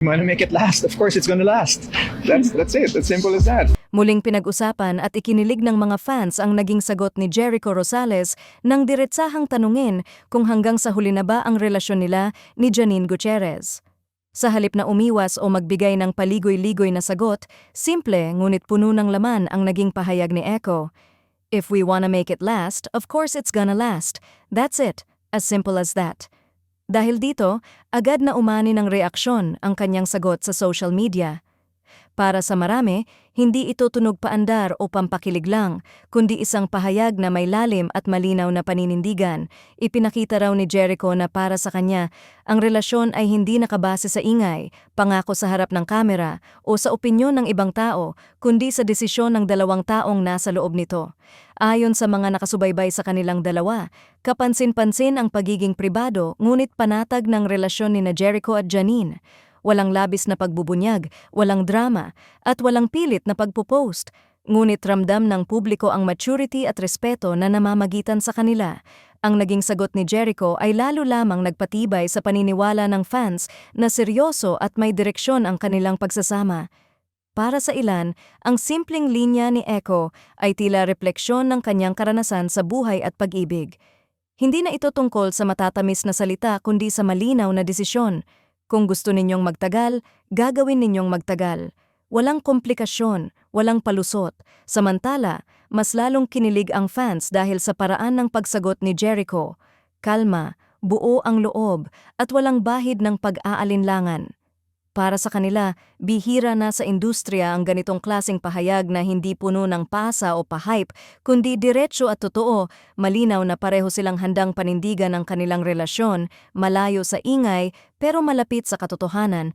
You want to make it last? Of course, it's going to last. That's it. As simple as that. Muling pinag-usapan at ikinilig ng mga fans ang naging sagot ni Jericho Rosales nang diretsahang tanungin kung hanggang sa huli na ba ang relasyon nila ni Janine Gutierrez. Sa halip na umiwas o magbigay ng paligoy-ligoy na sagot, simple ngunit puno ng laman ang naging pahayag ni Echo. If we wanna make it last, of course it's gonna last. That's it. As simple as that. Dahil dito, agad na umani ng reaksyon ang kanyang sagot sa social media. Para sa marami, hindi ito tunog paandar o pampakilig lang, kundi isang pahayag na may lalim at malinaw na paninindigan. Ipinakita raw ni Jericho na para sa kanya, ang relasyon ay hindi nakabase sa ingay, pangako sa harap ng kamera, o sa opinyon ng ibang tao, kundi sa desisyon ng dalawang taong nasa loob nito. Ayon sa mga nakasubaybay sa kanilang dalawa, kapansin-pansin ang pagiging pribado ngunit panatag ng relasyon ni Jericho at Janine. Walang labis na pagbubunyag, walang drama, at walang pilit na pagpupost. Ngunit ramdam ng publiko ang maturity at respeto na namamagitan sa kanila. Ang naging sagot ni Jericho ay lalo lamang nagpatibay sa paniniwala ng fans na seryoso at may direksyon ang kanilang pagsasama. Para sa ilan, ang simpleng linya ni Echo ay tila refleksyon ng kanyang karanasan sa buhay at pag-ibig. Hindi na ito tungkol sa matatamis na salita kundi sa malinaw na desisyon. Kung gusto ninyong magtagal, gagawin ninyong magtagal. Walang komplikasyon, walang palusot. Samantala, mas lalong kinilig ang fans dahil sa paraan ng pagsagot ni Jericho. Kalma, buo ang loob, at walang bahid ng pag-aalinlangan. Para sa kanila, bihira na sa industriya ang ganitong klaseng pahayag na hindi puno ng pasa o pahype, kundi diretso at totoo, malinaw na pareho silang handang panindigan ang kanilang relasyon, malayo sa ingay pero malapit sa katotohanan.